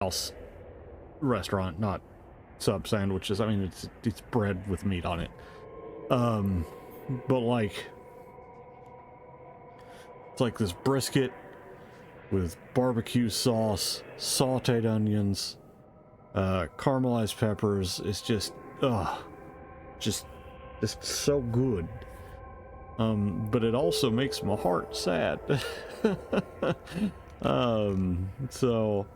steakhouse restaurant, not sub sandwiches. I mean, it's bread with meat on it. But like, it's like this brisket with barbecue sauce, sauteed onions, caramelized peppers. It's just so good. But it also makes my heart sad. So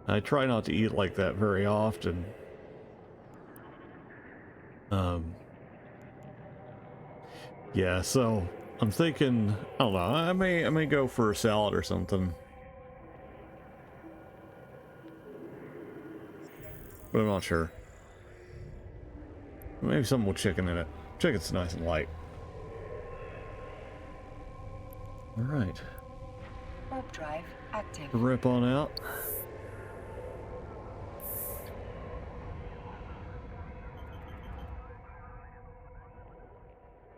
I try not to eat like that very often. Yeah, so I'm thinking, I don't know, I may go for a salad or something. But I'm not sure. Maybe something with chicken in it. Chicken's nice and light. Alright. Warp drive active. Rip on out.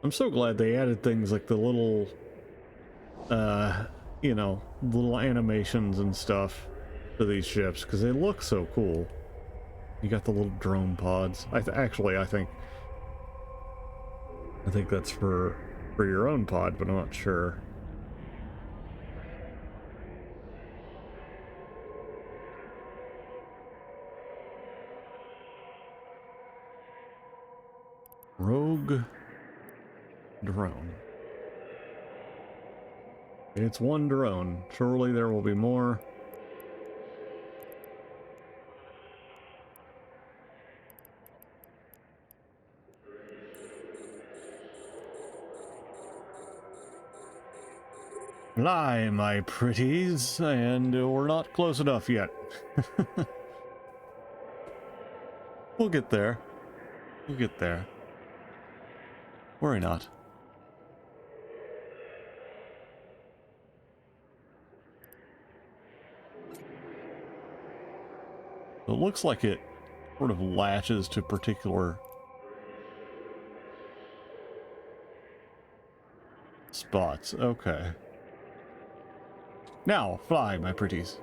I'm so glad they added things like the little, you know, little animations and stuff to these ships, because they look so cool. You got the little drone pods. I think that's for your own pod, but I'm not sure. Rogue drone. It's one drone. Surely there will be more. Fly, my pretties, and we're not close enough yet. We'll get there. We'll get there. Worry not. It looks like it sort of latches to particular spots. Okay. Now, fly, my pretties.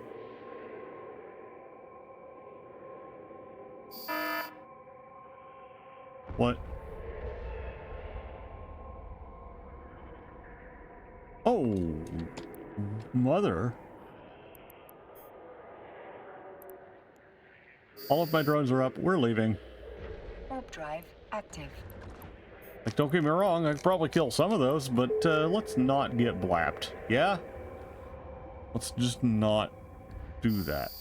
What? Oh, mother. All of my drones are up. We're leaving. Warp drive active. Like, don't get me wrong, I could probably kill some of those, but let's not get blapped. Yeah? Let's just not do that.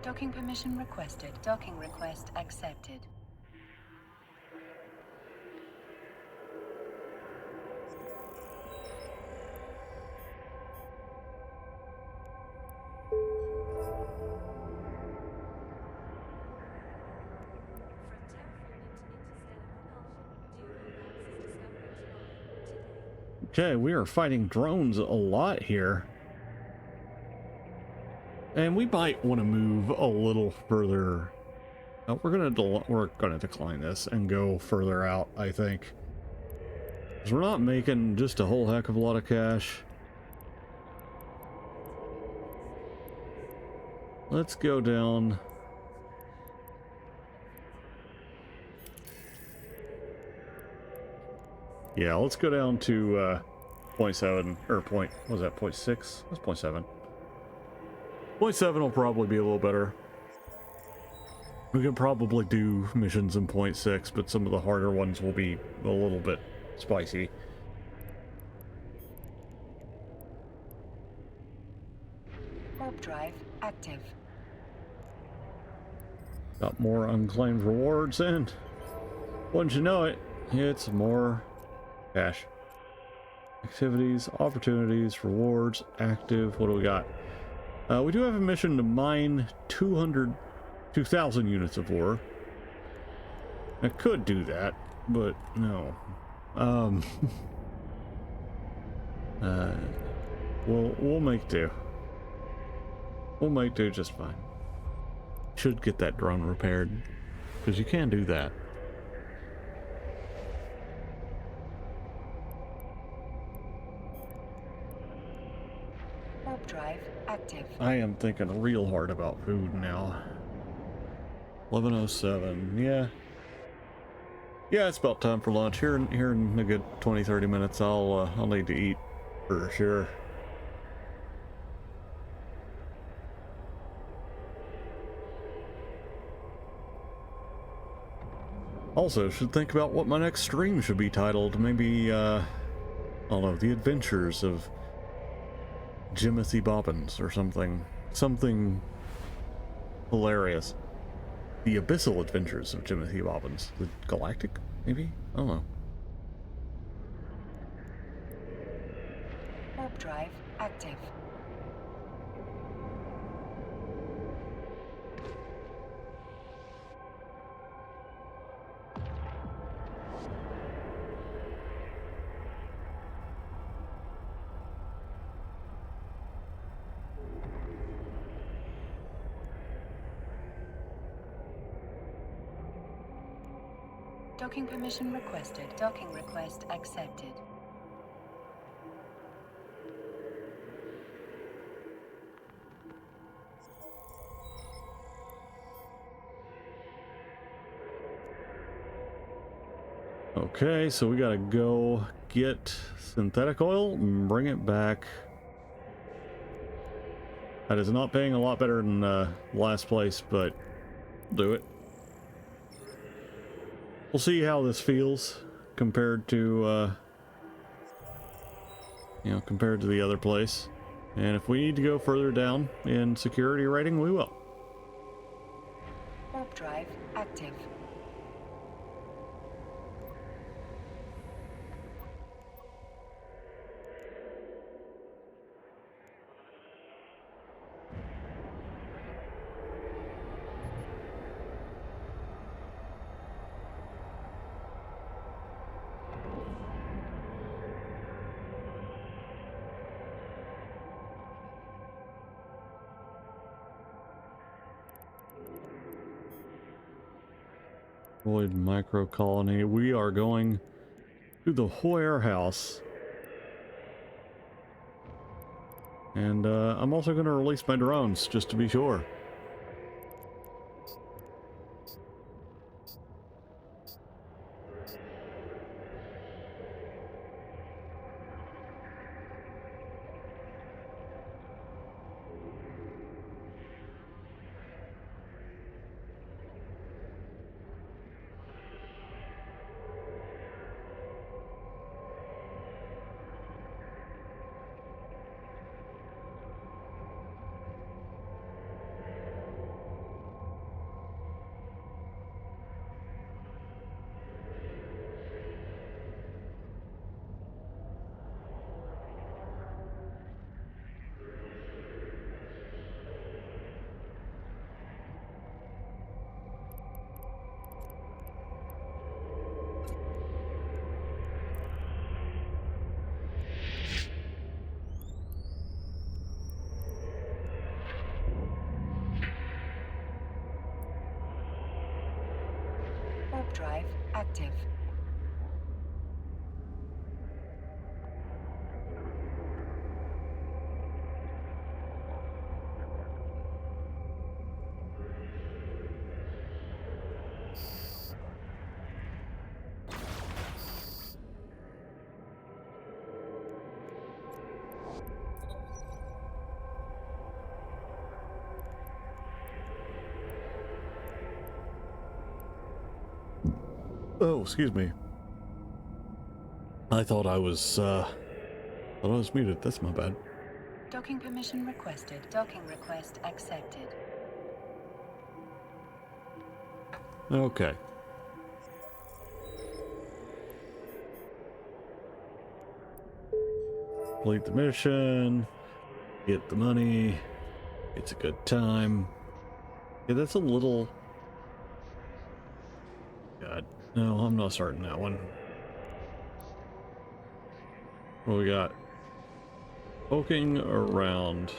Docking permission requested. Docking request accepted. Okay, we are fighting drones a lot here. And we might want to move a little further. We're gonna decline this and go further out, I think. Because we're not making just a whole heck of a lot of cash. Let's go down. Yeah, let's go down to 0.7 or what was that, 0.6? That's 0.7. 0.7 will probably be a little better. We can probably do missions in 0.6, but some of the harder ones will be a little bit spicy. Warp drive active. Got more unclaimed rewards, and once you know it, it's more cash. Activities, opportunities, rewards, active. What do we got? We do have a mission to mine 2,000 units of ore. I could do that, but no. Um, uh, we'll make do. We'll make do just fine. Should get that drone repaired, because you can do that. Warp drive active. I am thinking real hard about food now. 11:07. Yeah. Yeah, it's about time for lunch. Here in a good 20-30 minutes, I'll need to eat for sure. Also, should think about what my next stream should be titled. Maybe, I don't know, The Adventures of Jimothy Bobbins or something. Something hilarious. The Abyssal Adventures of Jimothy Bobbins. The Galactic, maybe? I don't know. Warp drive active. Docking permission requested. Docking request accepted. Okay, so we gotta go get synthetic oil and bring it back. That is not paying a lot better than last place, but do it. We'll see how this feels compared to, compared to the other place. And if we need to go further down in security rating, we will. Warp drive active. Void micro colony. We are going to the warehouse. And I'm also going to release my drones, just to be sure. Warp drive active. Oh, excuse me. I thought I was muted. That's my bad. Docking permission requested. Docking request accepted. Okay. Complete the mission. Get the money. It's a good time. Yeah, that's a little... God. No, I'm not starting that one. What we got? Poking around.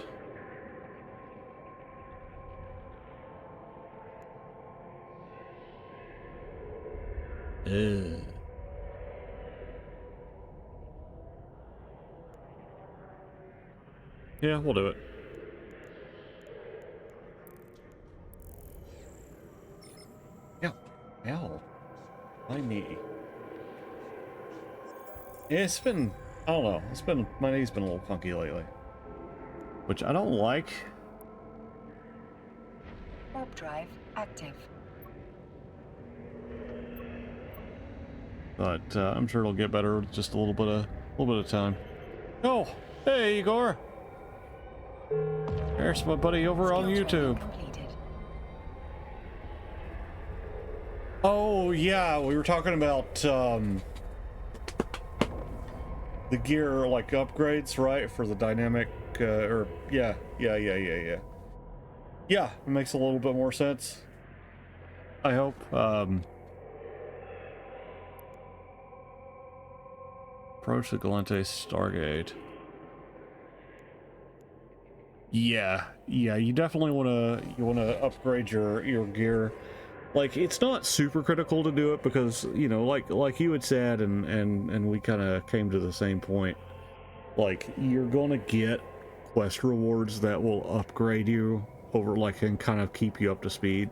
Yeah, we'll do it. Yeah. Ow. My knee. Yeah, it's been, I don't know, my knee's been a little funky lately. Which I don't like. Warp drive active. But I'm sure it'll get better with just a little bit of time. Oh, hey Igor. There's my buddy over on YouTube. Oh yeah, we were talking about the gear like upgrades, right? For the dynamic, yeah, it makes a little bit more sense, I hope. Approach the Galente Stargate. Yeah, you definitely want to upgrade your gear. Like, it's not super critical to do it because, you know, like you had said, and we kind of came to the same point. Like, you're gonna get quest rewards that will upgrade you over, like, and kind of keep you up to speed.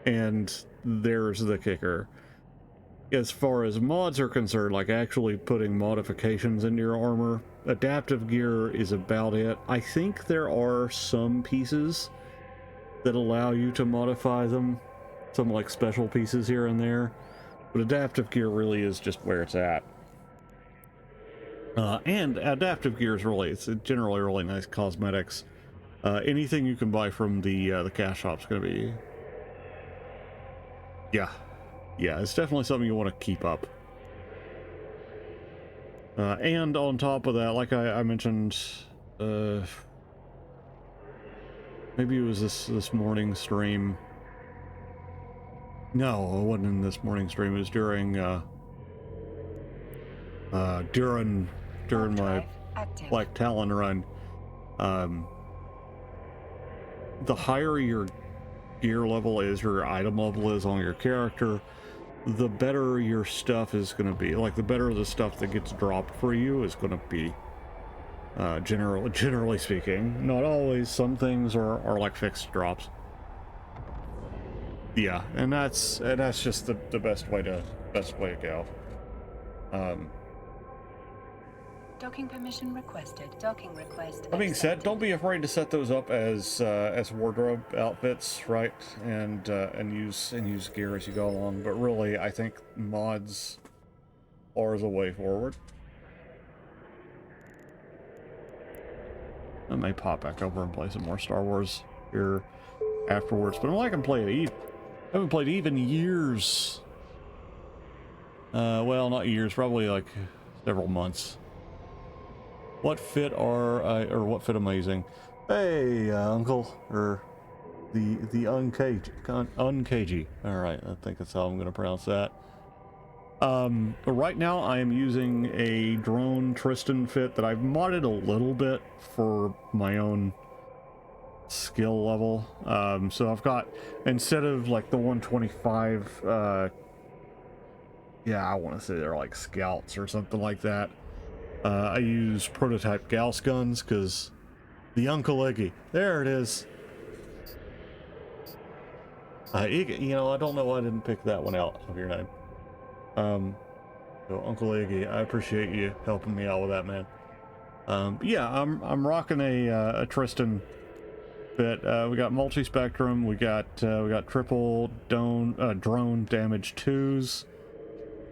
And there's the kicker. As far as mods are concerned, like actually putting modifications into your armor, adaptive gear is about it. I think there are some pieces that allow you to modify them, some like special pieces here and there, but adaptive gear really is just where it's at. And adaptive gear is it's generally really nice cosmetics. Anything you can buy from the cash shop's gonna be, yeah, it's definitely something you want to keep up. And on top of that, like I mentioned, maybe it was this morning stream. No, it wasn't in this morning stream. It was during my Black Talon run. The higher your gear level is, or your item level is on your character, the better your stuff is going to be. Like, the better the stuff that gets dropped for you is going to be. Generally speaking, not always. Some things are like fixed drops. Yeah, and that's just the best way to go. Docking permission requested. Docking request. That being said, don't be afraid to set those up as wardrobe outfits, right? And use gear as you go along. But really, I think mods are the way forward. I may pop back over and play some more Star Wars here afterwards, but I'm not gonna play it Eve. I haven't played Eve in years. Well, not years, probably like several months. What fit what fit amazing? Hey, Uncle, or the uncagey. All right, I think that's how I'm gonna pronounce that. But right now I am using a drone Tristan fit that I've modded a little bit for my own skill level. So I've got, instead of like the 125, yeah, I want to say they're like scouts or something like that. I use prototype Gauss guns because the Uncle Iggy, there it is. Iggy, you know, I don't know why I didn't pick that one out of your name. So Uncle Iggy, I appreciate you helping me out with that, man. Yeah, I'm rocking a Tristan fit. We got multi-spectrum, we got triple drone damage 2s,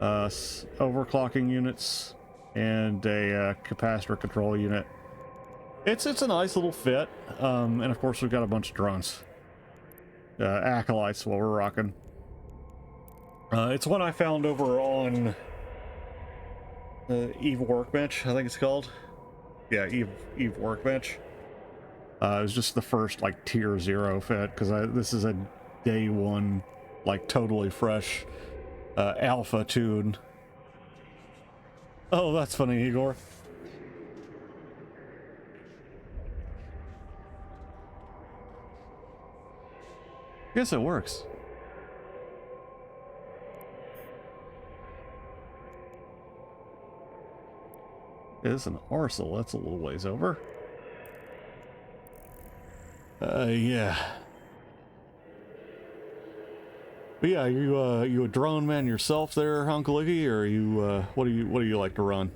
overclocking units, and a capacitor control unit. It's a nice little fit, and of course we've got a bunch of drones. Acolytes, what we're rocking. It's one I found over on Eve Workbench, I think it's called. Yeah, Eve Workbench. It was just the first like tier 0 fit, because this is a day 1, like totally fresh alpha tune. Oh, that's funny, Igor. Guess it works. It's an arsel. That's a little ways over. Yeah. But yeah, you a drone man yourself there, Uncle Iggy, or you what do you like to run?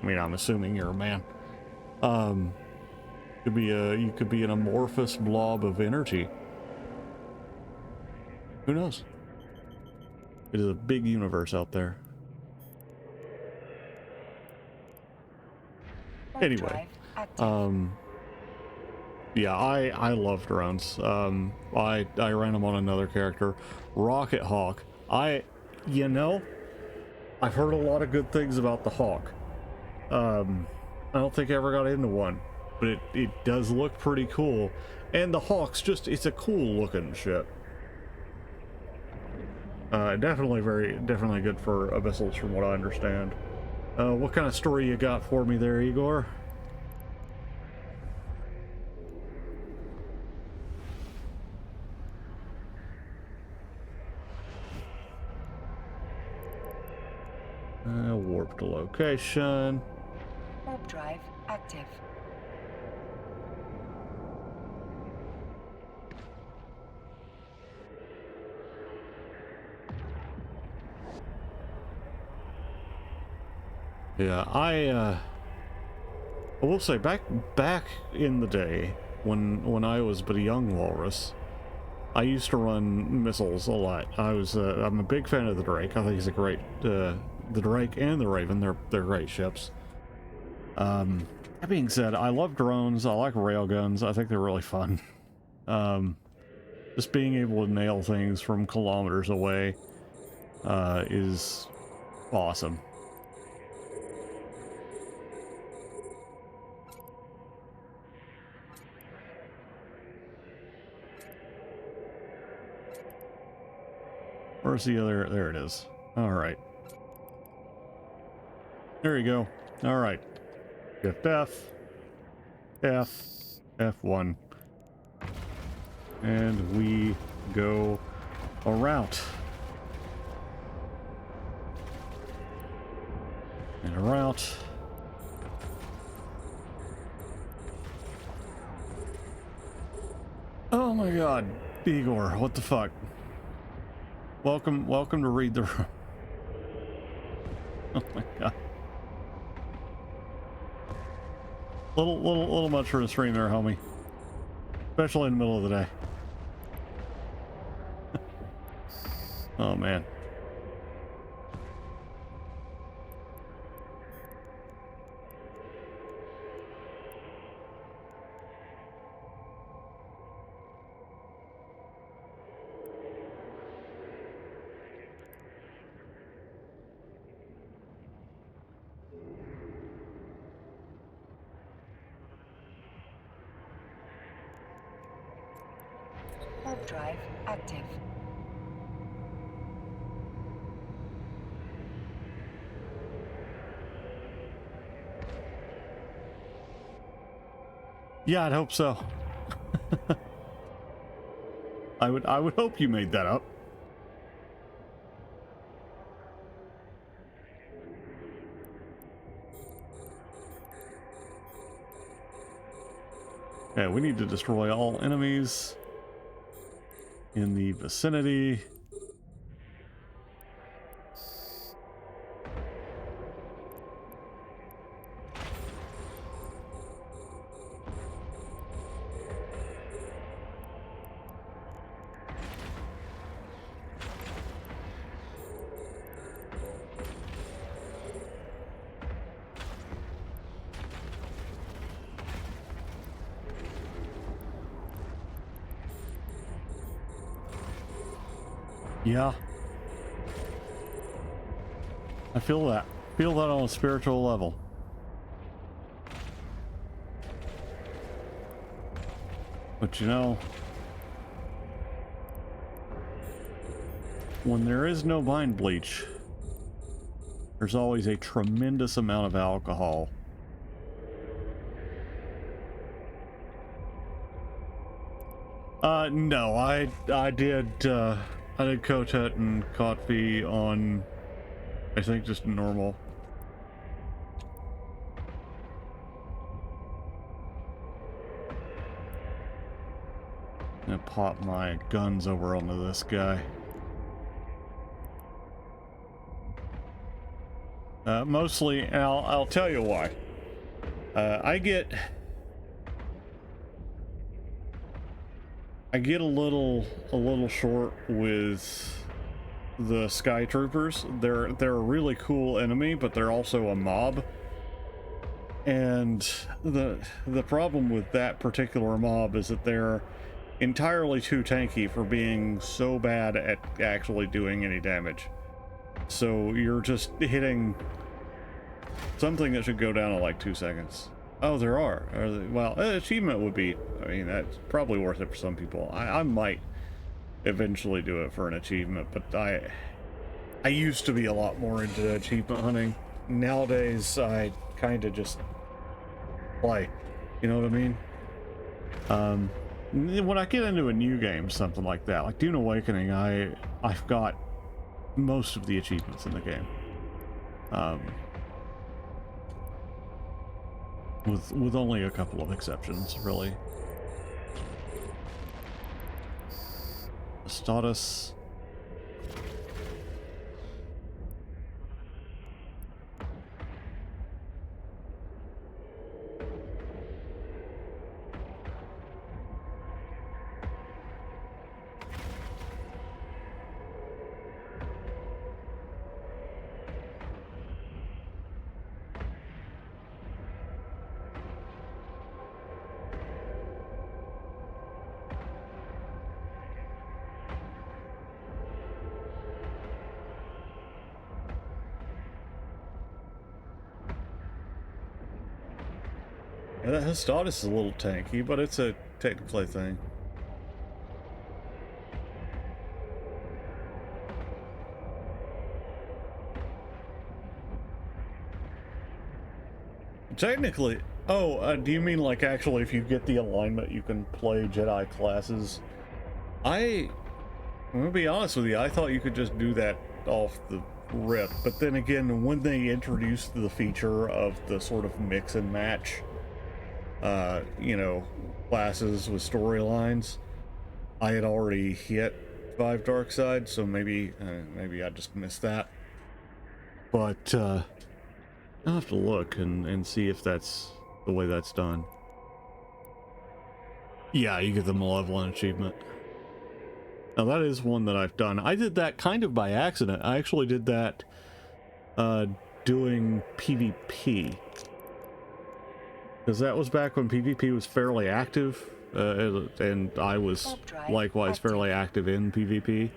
I mean, I'm assuming you're a man. You could be an amorphous blob of energy. Who knows? It is a big universe out there. Anyway, yeah, I love drones. I ran them on another character, Rocket Hawk. You know, I've heard a lot of good things about the Hawk. I don't think I ever got into one, but it does look pretty cool. And the Hawk's it's a cool looking ship. Definitely good for abyssals from what I understand. What kind of story you got for me there, Igor? Warp to location. Warp drive active. Yeah, I will say back in the day when I was but a young walrus, I used to run missiles a lot. I'm a big fan of the Drake. I think he's a great the Drake and the Raven. They're great ships. That being said, I love drones. I like railguns. I think they're really fun. Just being able to nail things from kilometers away is awesome. Where's the other? There it is. All right. There you go. All right. Shift F1. And we go around. And around. Oh my god. Igor, what the fuck? Welcome to read the room. Oh my god. Little much for the stream there, homie. Especially in the middle of the day. Oh man. Warp drive active. Yeah, I'd hope so. I would hope you made that up. Okay, we need to destroy all enemies in the vicinity. Yeah. I feel that. Feel that on a spiritual level. But you know, when there is no mind bleach, there's always a tremendous amount of alcohol. No, I did Kotet and Kotfi on, I think, just normal. I'm gonna pop my guns over onto this guy. Mostly, and I'll tell you why. I get a little short with the Sky Troopers. They're a really cool enemy, but they're also a mob. And the problem with that particular mob is that they're entirely too tanky for being so bad at actually doing any damage. So you're just hitting something that should go down in like 2 seconds. Oh, there are. Well, an achievement would be, I mean, that's probably worth it for some people. I might eventually do it for an achievement, but I used to be a lot more into achievement hunting. Nowadays, I kind of just play. You know what I mean? When I get into a new game, something like that, like Dune Awakening, I've got most of the achievements in the game. With only a couple of exceptions, really. Status. Yeah, that status is a little tanky, but it's a technically thing. Technically, do you mean like actually if you get the alignment you can play Jedi classes? I'm gonna be honest with you, I thought you could just do that off the rip, but then again, when they introduced the feature of the sort of mix and match, you know, classes with storylines, I had already hit 5 dark side, so maybe I just missed that. But I'll have to look and see if that's the way that's done. Yeah, you get the Malevolent achievement. Now that is one that I've done. I did that kind of by accident. I actually did that doing PvP. Because that was back when PvP was fairly active, and I was likewise fairly active in PvP.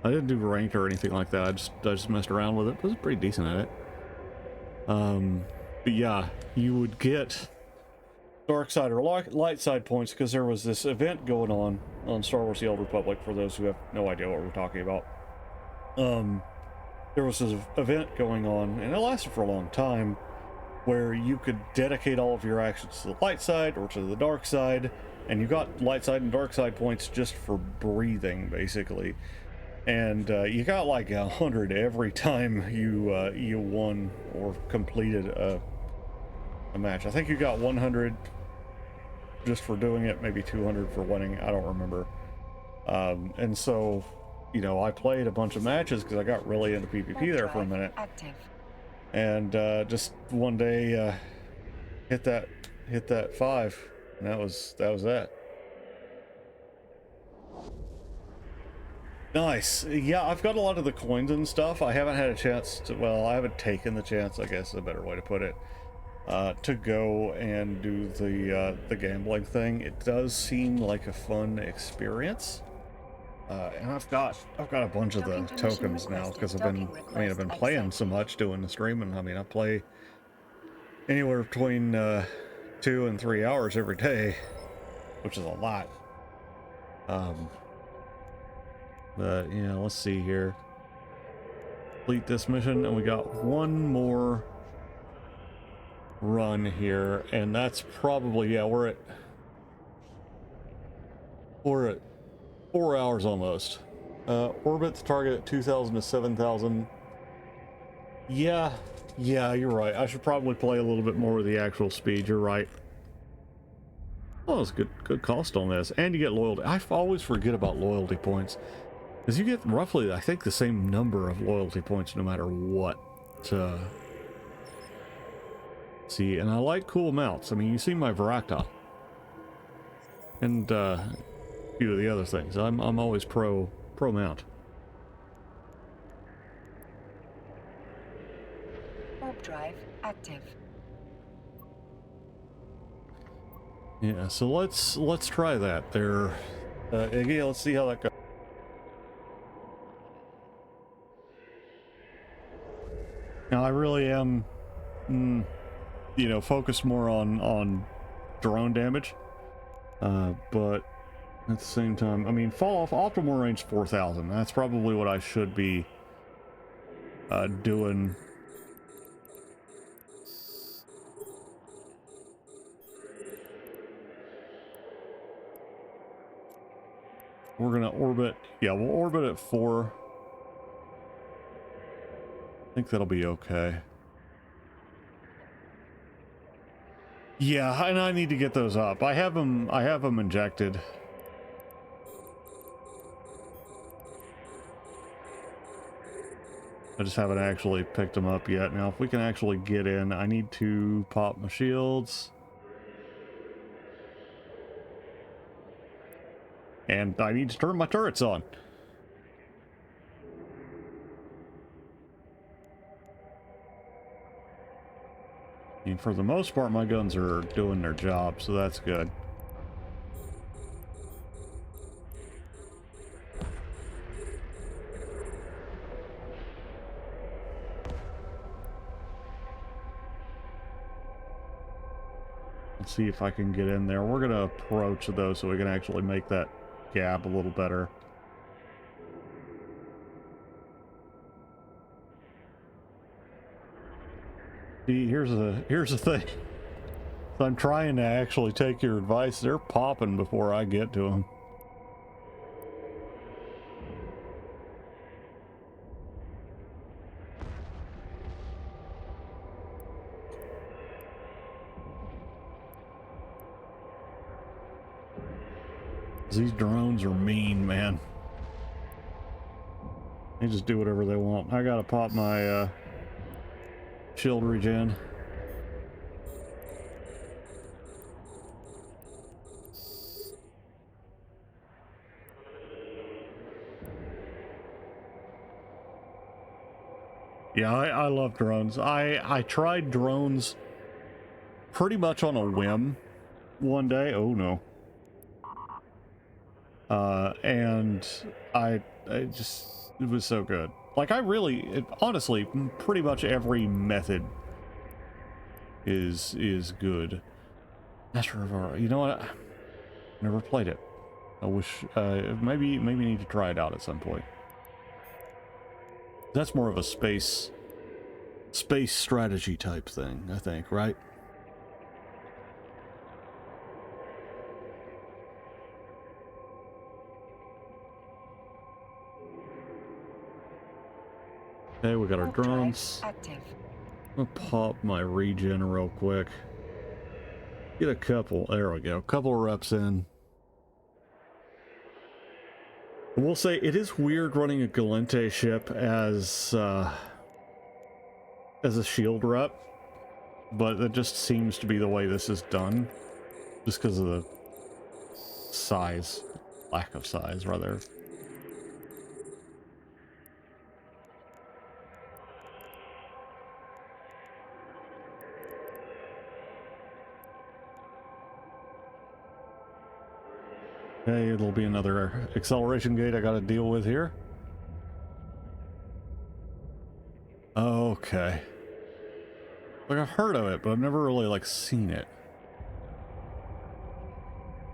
I didn't do ranked or anything like that. I just messed around with it. I was pretty decent at it. But yeah, you would get dark side or light side points because there was this event going on Star Wars: The Old Republic. For those who have no idea what we're talking about, there was this event going on, and it lasted for a long time, where you could dedicate all of your actions to the light side or to the dark side, and you got light side and dark side points just for breathing, basically. And you got like 100 every time you won or completed a match. I think you got 100 just for doing it, maybe 200 for winning. I don't remember. And so, you know, I played a bunch of matches because I got really into PvP there for a minute. Active. And just one day hit that 5, and that was that. Nice. Yeah, I've got a lot of the coins and stuff. I haven't had a chance to, well, I haven't taken the chance, I guess is a better way to put it, to go and do the gambling thing. It does seem like a fun experience. And I've got a bunch of the tokens now because I've been playing so much doing the streaming. I mean, I play anywhere between 2 and 3 hours every day, which is a lot. But yeah, let's see here. Complete this mission, and we got one more run here, and that's probably, yeah, we're at 4 hours almost. Orbit the target at 2,000 to 7,000. Yeah, you're right. I should probably play a little bit more with the actual speed. You're right. Oh, it's good cost on this, and you get loyalty. I always forget about loyalty points, because you get roughly, I think, the same number of loyalty points no matter what. See, and I like cool mounts. I mean, you see my Varacta, and a few of the other things. I'm always pro mount. Warp drive active. Yeah, so let's try that there. Again, let's see how that goes. Now I really am, you know, focused more on drone damage, but at the same time, I mean, fall off optimal range 4,000. That's probably what I should be doing. We're gonna orbit. Yeah, we'll orbit at 4. I think that'll be okay. Yeah, and I need to get those up. I have them injected. I just haven't actually picked them up yet. Now, if we can actually get in, I need to pop my shields. And I need to turn my turrets on. I mean, for the most part, my guns are doing their job, so that's good. Let's see if I can get in there. We're gonna approach those so we can actually make that gap a little better. See, here's the thing. So I'm trying to actually take your advice. They're popping before I get to them. These drones are mean, man. They just do whatever they want. I gotta pop my shield regen. Yeah, I love drones. I tried drones pretty much on a whim one day. Oh no. And I just, it was so good. Like, I really, honestly, pretty much every method is good. Master of Aura, you know what? Never played it. I wish, maybe need to try it out at some point. That's more of a space strategy type thing, I think, right? Okay, we got our drones. Active. I'll pop my regen real quick. Get a couple, there we go, a couple reps in. I will say, it is weird running a Galente ship as a shield rep, but it just seems to be the way this is done, just because of the size, lack of size, rather. Okay, it'll be another acceleration gate I gotta deal with here. Okay. Like, I've heard of it, but I've never really, like, seen it.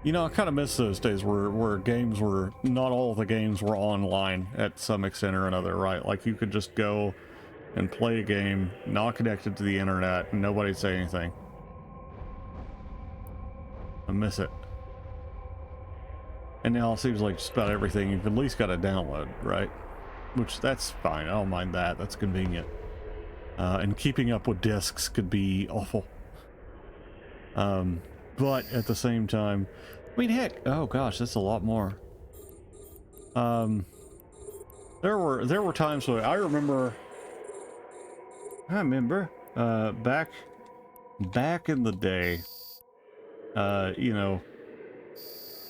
You know, I kind of miss those days where games were, not all of the games were online at some extent or another, right? Like you could just go and play a game not connected to the internet and nobody'd say anything. I miss it. And now it seems like just about everything you've at least got to download, right? Which, that's fine, I don't mind that, that's convenient. And keeping up with discs could be awful. But at the same time, I mean, heck, oh gosh, that's a lot more. There were times where I remember, back in the day, you know,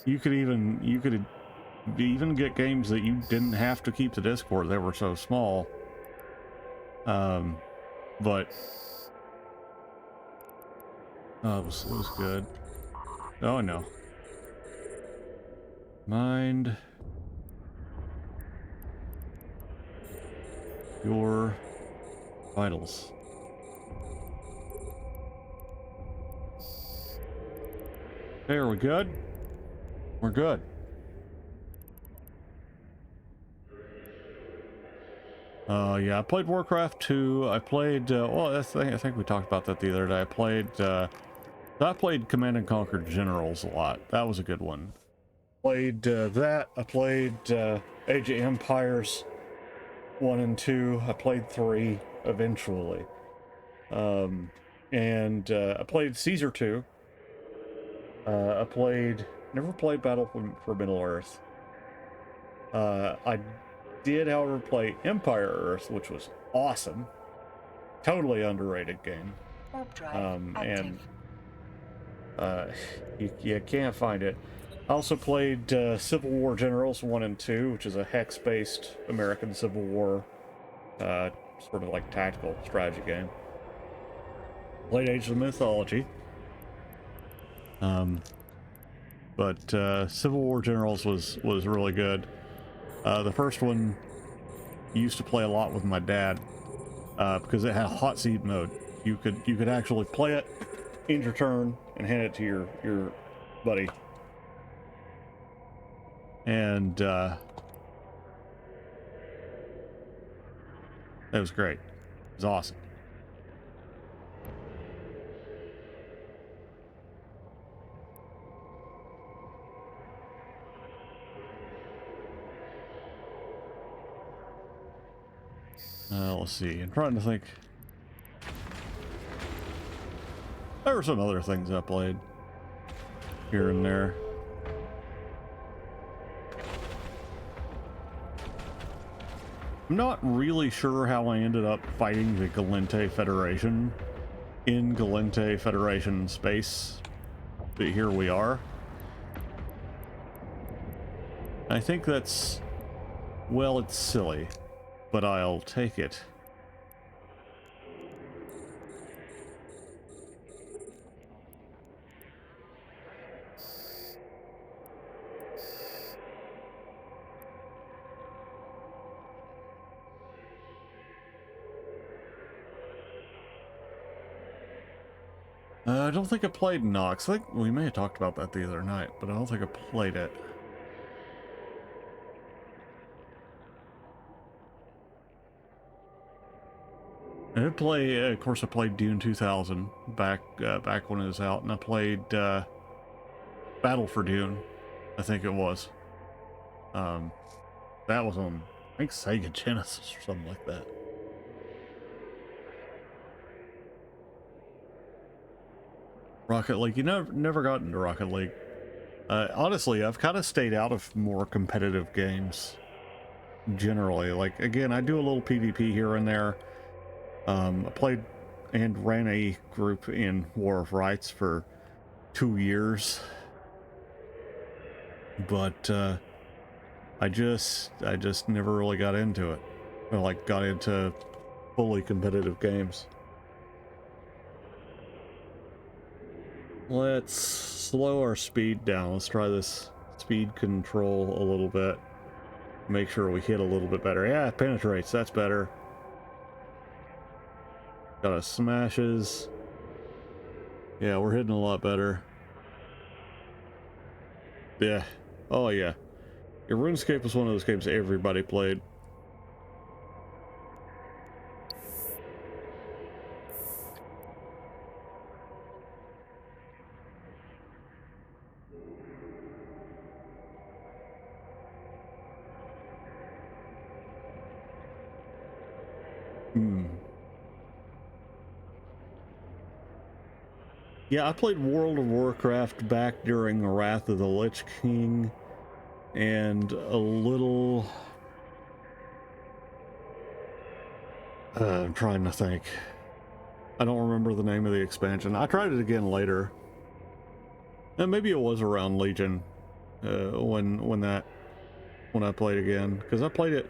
you could even get games that you didn't have to keep the disc for. They were so small. But it was good. Oh no. Mind your vitals. Hey, are we good? We're good. Yeah, I played Warcraft 2. I played, well, I think we talked about that the other day. I played Command and Conquer Generals a lot. That was a good one. Played that. I played Age of Empires 1 and 2. I played 3 eventually. And I played Caesar 2. Never played Battle for Middle Earth. I did, however, play Empire Earth, which was awesome. Totally underrated game. Warp drive active. And you can't find it. I also played Civil War Generals 1 and 2, which is a hex-based American Civil War sort of like tactical strategy game. Played Age of Mythology. But Civil War Generals was really good. The first one used to play a lot with my dad because it had a hot seat mode. You could actually play it, end your turn, and hand it to your buddy. And it was great. It was awesome. Let's see. I'm trying to think. There were some other things I played here and there. I'm not really sure how I ended up fighting the Galente Federation in Galente Federation space, but here we are. I think that's, well, it's silly, but I'll take it. I don't think I played Nox. I think we may have talked about that the other night, but I don't think I played it. I did play, of course, I played Dune 2000 back when it was out, and I played Battle for Dune, I think it was. That was on, I think, Sega Genesis or something like that. Rocket League, you never got into Rocket League. Honestly, I've kind of stayed out of more competitive games generally. Like, again, I do a little PvP here and there. I played and ran a group in War of Rights for 2 years, but I just never really got into it, or like got into fully competitive games. Let's slow our speed down. Let's try this speed control a little bit. Make sure we hit a little bit better. Yeah, it penetrates. That's better. Got our smashes. Yeah, we're hitting a lot better. Yeah. Oh yeah. Your RuneScape was one of those games everybody played. Hmm. Yeah, I played World of Warcraft back during Wrath of the Lich King, and a little... I'm trying to think. I don't remember the name of the expansion. I tried it again later. And maybe it was around Legion, when I played again, because I played it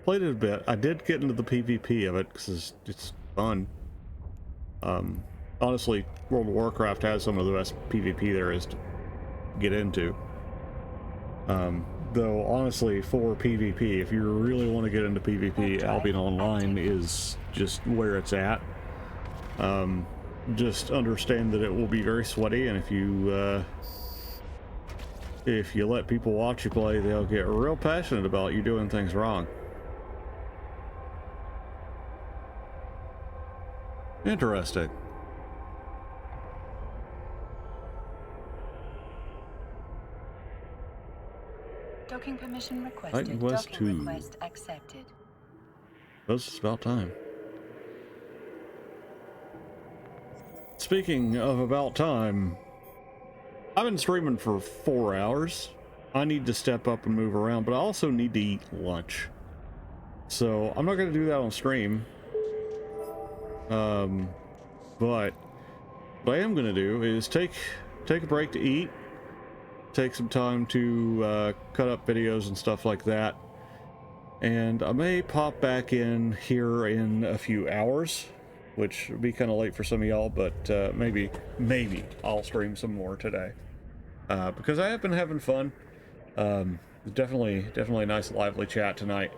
a bit. I did get into the PvP of it because it's fun. Honestly, World of Warcraft has some of the best PvP there is to get into. Though honestly, for PvP, if you really want to get into PvP, Albion Online is just where it's at. Just understand that it will be very sweaty, and if you let people watch you play, they'll get real passionate about you doing things wrong. Interesting. Docking permission requested. Titan Quest Docking 2. request accepted. It's about time. Speaking of about time, I've been streaming for 4 hours. I need to step up and move around, but I also need to eat lunch. So I'm not going to do that on stream. But what I am going to do is take a break to eat, take some time to cut up videos and stuff like that, and I may pop back in here in a few hours, which would be kind of late for some of y'all, but maybe I'll stream some more today, because I have been having fun. Definitely a nice lively chat tonight,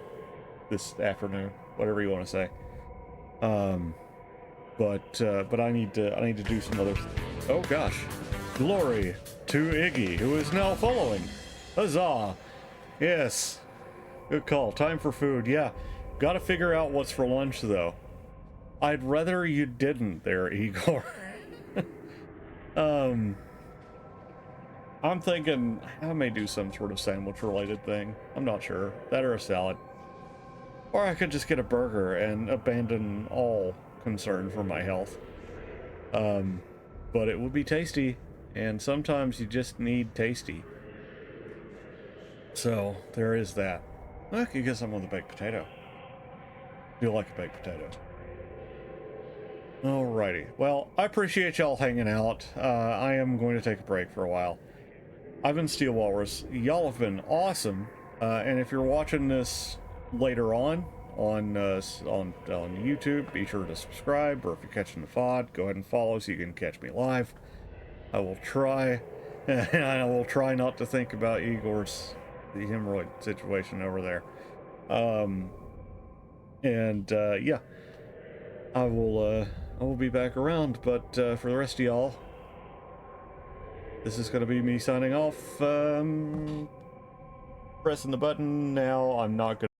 this afternoon, whatever you want to say. But I need to do some other. Oh gosh, glory to Iggy, who is now following. Huzzah! Yes, good call. Time for food. Yeah, gotta figure out what's for lunch though. I'd rather you didn't there, Igor. I'm thinking I may do some sort of sandwich related thing. I'm not sure. That or a salad. Or I could just get a burger and abandon all concern for my health. But it would be tasty, and sometimes you just need tasty. So there is that. I could get some with a baked potato. Feel like a baked potato. Alrighty. Well, I appreciate y'all hanging out. I am going to take a break for a while. I've been Steel Walrus. Y'all have been awesome. And if you're watching this later on YouTube, be sure to subscribe, or if you're catching the VOD, go ahead and follow so you can catch me live. I will try, and I will try not to think about the hemorrhoid situation over there. Yeah, I will be back around, but for the rest of y'all, this is going to be me signing off. Pressing the button now. I'm not going to